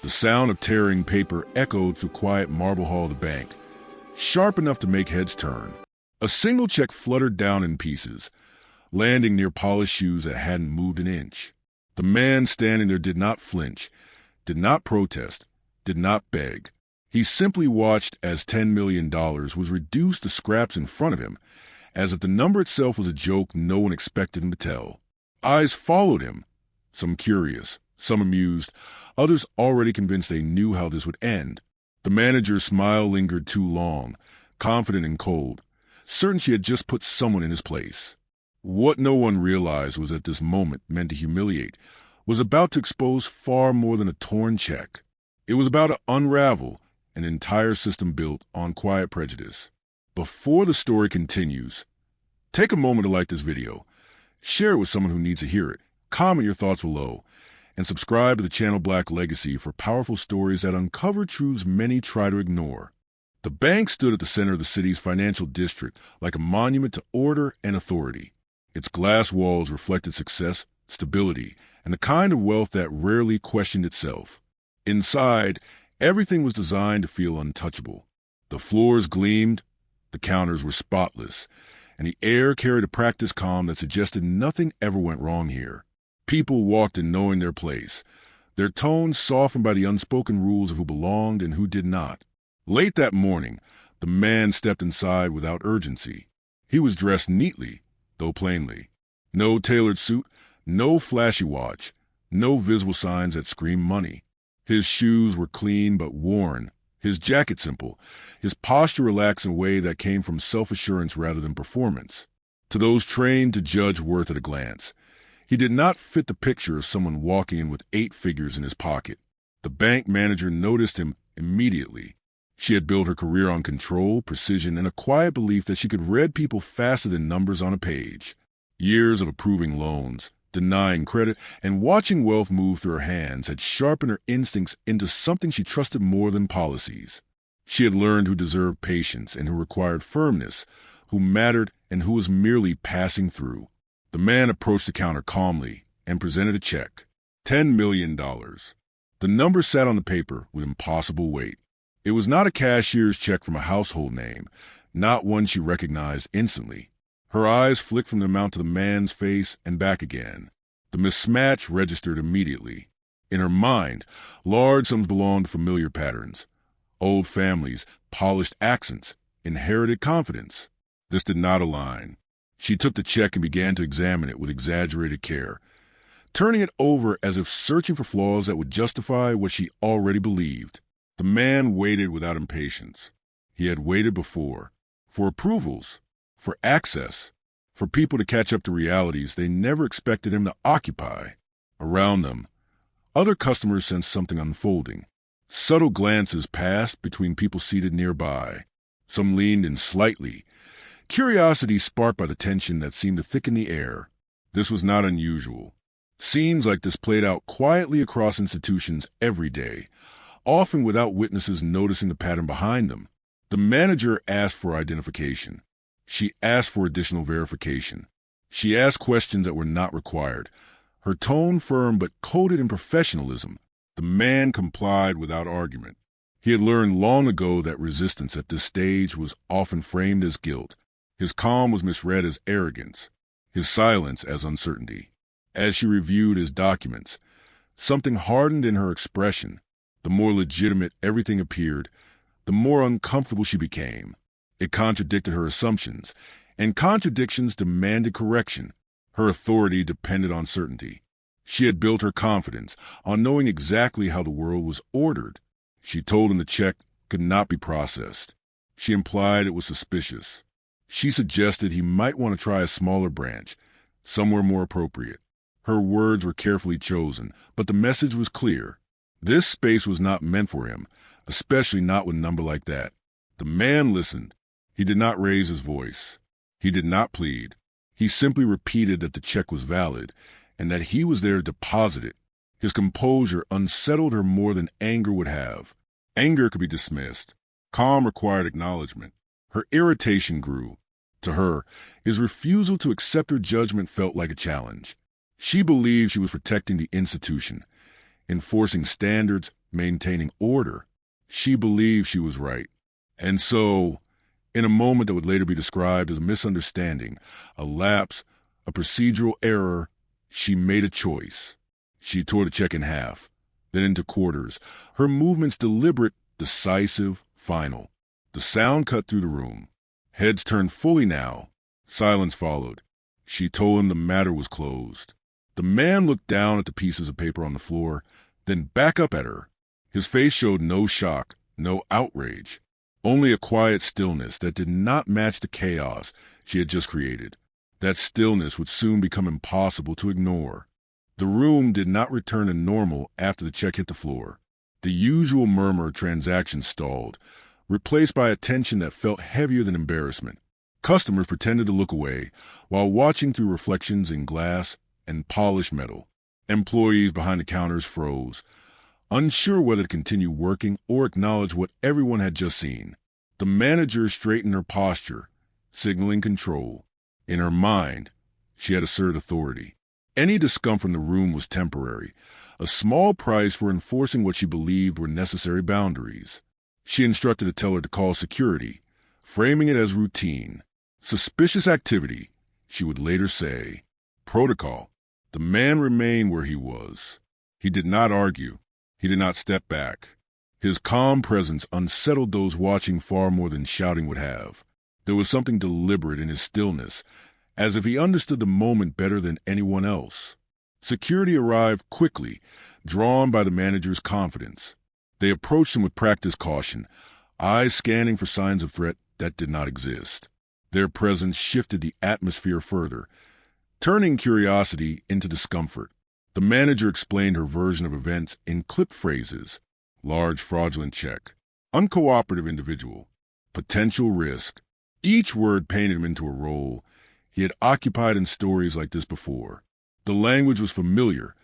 The sound of tearing paper echoed through quiet marble hall of the bank, sharp enough to make heads turn. A single check fluttered down in pieces, landing near polished shoes that hadn't moved an inch. The man standing there did not flinch, did not protest, did not beg. He simply watched as $10 million was reduced to scraps in front of him, as if the number itself was a joke no one expected him to tell. Eyes followed him, some curious, some amused, others already convinced they knew how this would end. The manager's smile lingered too long, confident and cold, certain she had just put someone in his place. What no one realized was that this moment, meant to humiliate, was about to expose far more than a torn check. It was about to unravel an entire system built on quiet prejudice. Before the story continues, take a moment to like this video, share it with someone who needs to hear it, comment your thoughts below, and subscribe to the channel Black Legacy for powerful stories that uncover truths many try to ignore. The bank stood at the center of the city's financial district like a monument to order and authority. Its glass walls reflected success, stability, and the kind of wealth that rarely questioned itself. Inside, everything was designed to feel untouchable. The floors gleamed, the counters were spotless, and the air carried a practiced calm that suggested nothing ever went wrong here. People walked in knowing their place, their tones softened by the unspoken rules of who belonged and who did not. Late that morning, the man stepped inside without urgency. He was dressed neatly, though plainly. No tailored suit, no flashy watch, no visible signs that screamed money. His shoes were clean but worn, his jacket simple, his posture relaxed in a way that came from self-assurance rather than performance. To those trained to judge worth at a glance, he did not fit the picture of someone walking in with 8 figures in his pocket. The bank manager noticed him immediately. She had built her career on control, precision, and a quiet belief that she could read people faster than numbers on a page. Years of approving loans, denying credit, and watching wealth move through her hands had sharpened her instincts into something she trusted more than policies. She had learned who deserved patience and who required firmness, who mattered and who was merely passing through. The man approached the counter calmly and presented a check. $10 million. The number sat on the paper with impossible weight. It was not a cashier's check from a household name, not one she recognized instantly. Her eyes flicked from the amount to the man's face and back again. The mismatch registered immediately. In her mind, large sums belonged to familiar patterns. Old families, polished accents, inherited confidence. This did not align. She took the check and began to examine it with exaggerated care, turning it over as if searching for flaws that would justify what she already believed. The man waited without impatience. He had waited before, for approvals, for access, for people to catch up to realities they never expected him to occupy. Around them, other customers sensed something unfolding. Subtle glances passed between people seated nearby. Some leaned in slightly, curiosity sparked by the tension that seemed to thicken the air. This was not unusual. Scenes like this played out quietly across institutions every day, often without witnesses noticing the pattern behind them. The manager asked for identification. She asked for additional verification. She asked questions that were not required, her tone firm but coded in professionalism. The man complied without argument. He had learned long ago that resistance at this stage was often framed as guilt. His calm was misread as arrogance, his silence as uncertainty. As she reviewed his documents, something hardened in her expression. The more legitimate everything appeared, the more uncomfortable she became. It contradicted her assumptions, and contradictions demanded correction. Her authority depended on certainty. She had built her confidence on knowing exactly how the world was ordered. She told him the check could not be processed. She implied it was suspicious. She suggested he might want to try a smaller branch, somewhere more appropriate. Her words were carefully chosen, but the message was clear. This space was not meant for him, especially not with a number like that. The man listened. He did not raise his voice. He did not plead. He simply repeated that the check was valid and that he was there to deposit it. His composure unsettled her more than anger would have. Anger could be dismissed. Calm required acknowledgement. Her irritation grew. To her, his refusal to accept her judgment felt like a challenge. She believed she was protecting the institution, enforcing standards maintaining order. She believed she was right. And so, in a moment that would later be described as a misunderstanding, a lapse, a procedural error, she made a choice. She tore the check in half, then into quarters, her movements deliberate, decisive, final. The sound cut through the room. Heads turned fully now. Silence followed. She told him the matter was closed. The man looked down at the pieces of paper on the floor, then back up at her. His face showed no shock, no outrage, only a quiet stillness that did not match the chaos she had just created. That stillness would soon become impossible to ignore. The room did not return to normal after the check hit the floor. The usual murmur of transactions stalled, replaced by a tension that felt heavier than embarrassment. Customers pretended to look away while watching through reflections in glass and polished metal. Employees behind the counters froze, unsure whether to continue working or acknowledge what everyone had just seen. The manager straightened her posture, signaling control. In her mind, she had asserted authority. Any discomfort in the room was temporary, a small price for enforcing what she believed were necessary boundaries. She instructed a teller to call security, framing it as routine. Suspicious activity, she would later say. Protocol. The man remained where he was. He did not argue. He did not step back. His calm presence unsettled those watching far more than shouting would have. There was something deliberate in his stillness, as if he understood the moment better than anyone else. Security arrived quickly, drawn by the manager's confidence. They approached him with practiced caution, eyes scanning for signs of threat that did not exist. Their presence shifted the atmosphere further, turning curiosity into discomfort. The manager explained her version of events in clipped phrases. Large fraudulent check, uncooperative individual, potential risk. Each word painted him into a role he had occupied in stories like this before. The language was familiar,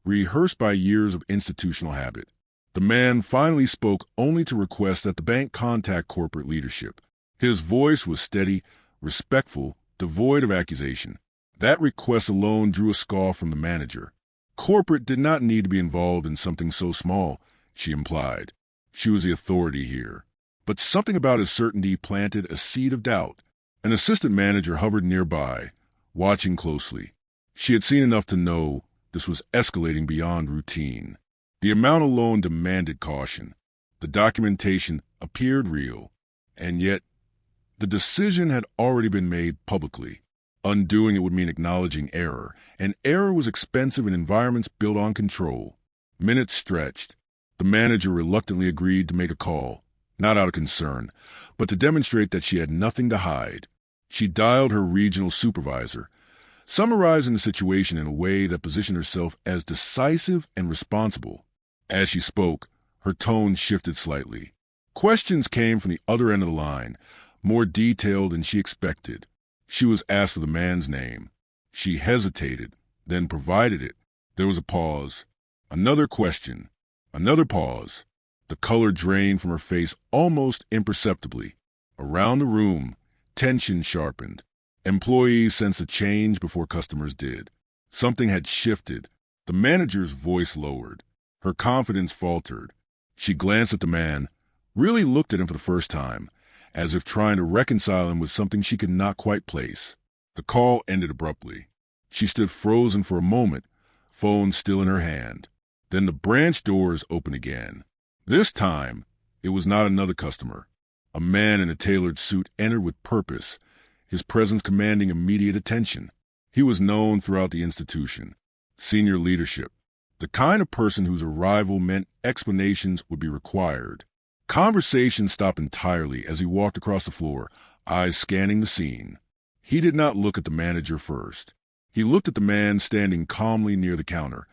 rehearsed by years of institutional habit. The man finally spoke only to request that the bank contact corporate leadership. His voice was steady, respectful, devoid of accusation. That request alone drew a scoff from the manager. Corporate did not need to be involved in something so small, she implied. She was the authority here. But something about his certainty planted a seed of doubt. An assistant manager hovered nearby, watching closely. She had seen enough to know this was escalating beyond routine. The amount alone demanded caution. The documentation appeared real, and yet the decision had already been made publicly. Undoing it would mean acknowledging error, and error was expensive in environments built on control. Minutes stretched. The manager reluctantly agreed to make a call, not out of concern, but to demonstrate that she had nothing to hide. She dialed her regional supervisor, summarizing the situation in a way that positioned herself as decisive and responsible. As she spoke, her tone shifted slightly. Questions came from the other end of the line, more detailed than she expected. She was asked for the man's name. She hesitated, then provided it. There was a pause. Another question. Another pause. The color drained from her face almost imperceptibly. Around the room, tension sharpened. Employees sensed a change before customers did. Something had shifted. The manager's voice lowered. Her confidence faltered. She glanced at the man, really looked at him for the first time, as if trying to reconcile him with something she could not quite place. The call ended abruptly. She stood frozen for a moment, phone still in her hand. Then the branch doors opened again. This time, it was not another customer. A man in a tailored suit entered with purpose, his presence commanding immediate attention. He was known throughout the institution. Senior leadership. The kind of person whose arrival meant explanations would be required. Conversation stopped entirely as he walked across the floor, eyes scanning the scene. He did not look at the manager first. He looked at the man standing calmly near the counter,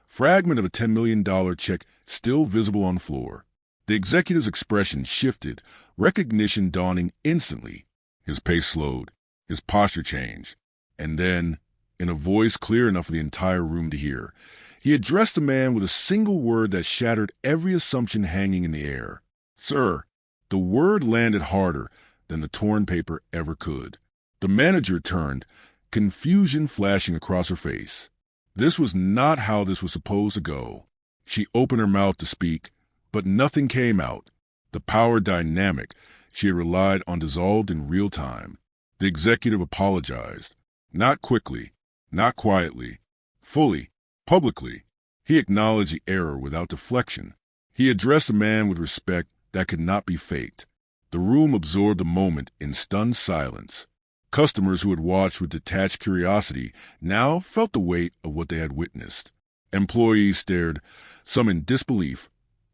fragment of a $10 million check still visible on the floor. The executive's expression shifted, recognition dawning instantly. His pace slowed, his posture changed, and then, in a voice clear enough for the entire room to hear, he addressed the man with a single word that shattered every assumption hanging in the air. "Sir." The word landed harder than the torn paper ever could. The manager turned, confusion flashing across her face. This was not how this was supposed to go. She opened her mouth to speak, But nothing came out. The power dynamic she had relied on dissolved in real time. The executive apologized. Not quickly, not quietly, fully, publicly. He acknowledged the error without deflection. He addressed the man with respect that could not be faked. The room absorbed the moment in stunned silence. Customers who had watched with detached curiosity now felt the weight of what they had witnessed. Employees stared, some in disbelief,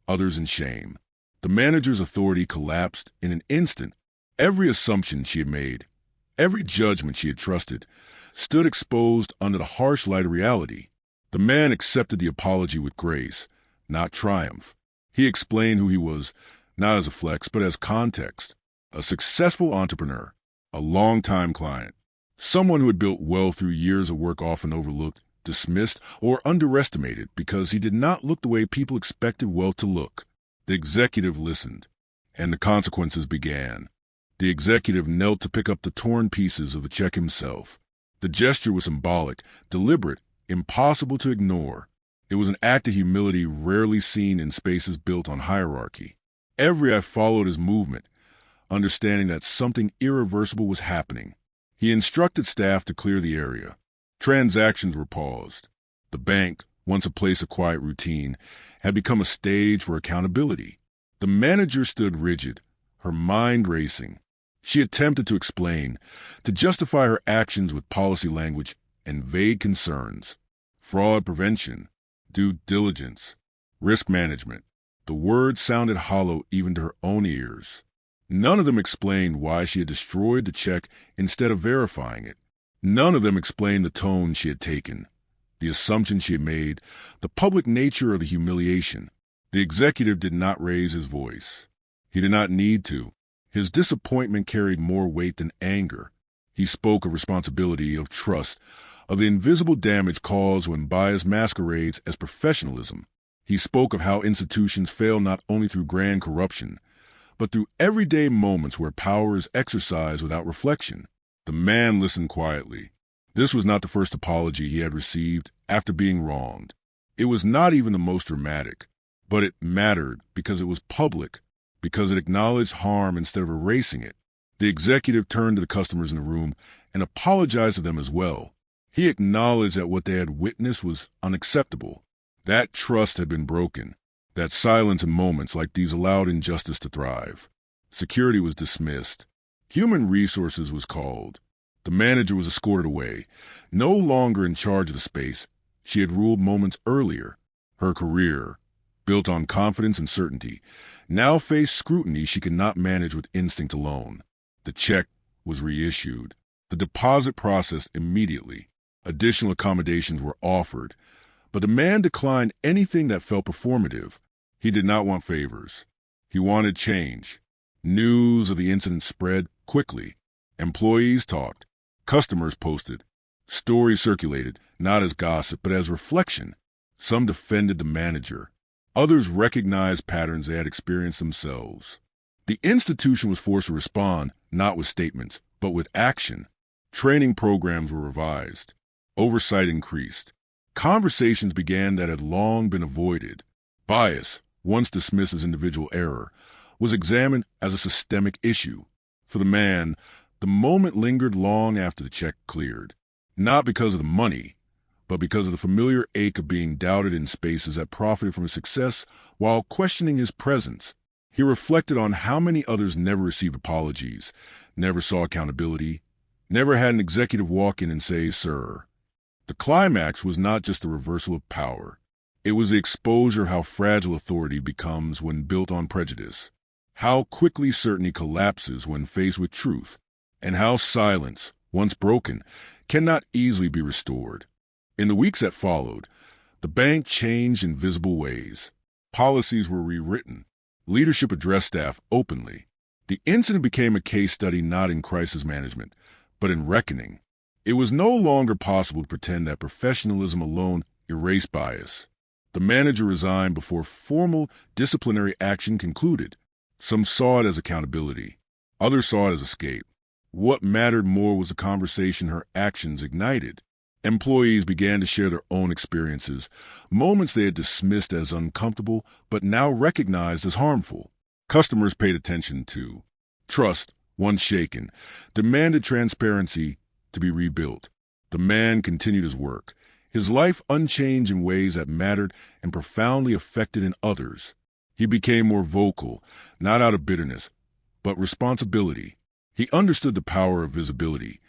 others in shame. The manager's authority collapsed in an instant. Every assumption she had made, every judgment she had trusted, stood exposed under the harsh light of reality. The man accepted the apology with grace, not triumph. He explained who he was, not as a flex, but as context. A successful entrepreneur, a long-time client, someone who had built wealth through years of work often overlooked, dismissed, or underestimated because he did not look the way people expected wealth to look. The executive listened, and the consequences began. The executive knelt to pick up the torn pieces of the check himself. The gesture was symbolic, deliberate, impossible to ignore. It was an act of humility rarely seen in spaces built on hierarchy. Every eye followed his movement, understanding that something irreversible was happening. He instructed staff to clear the area. Transactions were paused. The bank, once a place of quiet routine, had become a stage for accountability. The manager stood rigid, her mind racing. She attempted to explain, to justify her actions with policy language and vague concerns. Fraud prevention, due diligence, risk management. The words sounded hollow even to her own ears. None of them explained why she had destroyed the check instead of verifying it. None of them explained the tone she had taken, the assumptions she had made, the public nature of the humiliation. The executive did not raise his voice. He did not need to. His disappointment carried more weight than anger. He spoke of responsibility, of trust, of the invisible damage caused when bias masquerades as professionalism. He spoke of how institutions fail not only through grand corruption, but through everyday moments where power is exercised without reflection. The man listened quietly. This was not the first apology he had received after being wronged. It was not even the most dramatic, but it mattered because it was public, because it acknowledged harm instead of erasing it. The executive turned to the customers in the room and apologized to them as well. He acknowledged that what they had witnessed was unacceptable. That trust had been broken. That silence in moments like these allowed injustice to thrive. Security was dismissed. Human resources was called. The manager was escorted away. No longer in charge of the space, she had ruled moments earlier. Her career, built on confidence and certainty, now faced scrutiny she could not manage with instinct alone. The check was reissued. The deposit processed immediately. Additional accommodations were offered. But the man declined anything that felt performative. He did not want favors. He wanted change. News of the incident spread quickly. Employees talked. Customers posted. Stories circulated, not as gossip, but as reflection. Some defended the manager. Others recognized patterns they had experienced themselves. The institution was forced to respond, not with statements, but with action. Training programs were revised. Oversight increased. Conversations began that had long been avoided. Bias, once dismissed as individual error, was examined as a systemic issue. For the man, the moment lingered long after the check cleared, not because of the money, but because of the familiar ache of being doubted in spaces that profited from his success while questioning his presence. He reflected on how many others never received apologies, never saw accountability, never had an executive walk in and say, "Sir." The climax was not just the reversal of power. It was the exposure of how fragile authority becomes when built on prejudice, how quickly certainty collapses when faced with truth, and how silence, once broken, cannot easily be restored. In the weeks that followed, the bank changed in visible ways. Policies were rewritten. Leadership addressed staff openly. The incident became a case study not in crisis management, but in reckoning. It was no longer possible to pretend that professionalism alone erased bias. The manager resigned before formal disciplinary action concluded. Some saw it as accountability. Others saw it as escape. What mattered more was the conversation her actions ignited. Employees began to share their own experiences, moments they had dismissed as uncomfortable but now recognized as harmful. Customers paid attention too. Trust, once shaken, demanded transparency to be rebuilt. The man continued his work, his life unchanged in ways that mattered and profoundly affected in others. He became more vocal, not out of bitterness, but responsibility. He understood the power of visibility,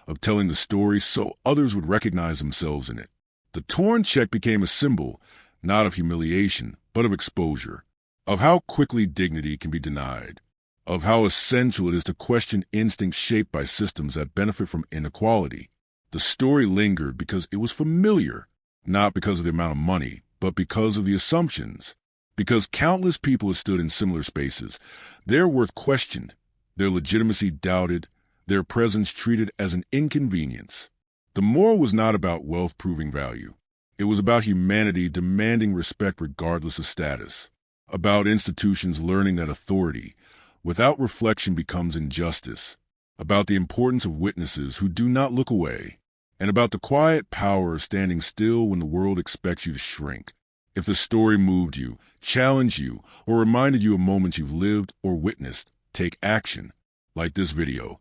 of telling the story so others would recognize themselves in it. The torn check became a symbol, not of humiliation, but of exposure, of how quickly dignity can be denied, of how essential it is to question instincts shaped by systems that benefit from inequality. The story lingered because it was familiar, not because of the amount of money, but because of the assumptions. Because countless people had stood in similar spaces, their worth questioned, their legitimacy doubted, their presence treated as an inconvenience. The moral was not about wealth proving value. It was about humanity demanding respect regardless of status, about institutions learning that authority, without reflection, becomes injustice, about the importance of witnesses who do not look away, and about the quiet power of standing still when the world expects you to shrink. If the story moved you, challenged you, or reminded you of moments you've lived or witnessed, take action. Like this video.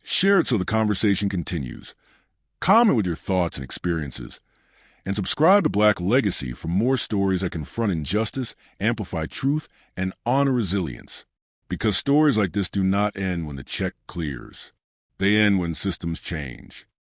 Share it so the conversation continues. Comment with your thoughts and experiences. And subscribe to Black Legacy for more stories that confront injustice, amplify truth, and honor resilience. Because stories like this do not end when the check clears. They end when systems change.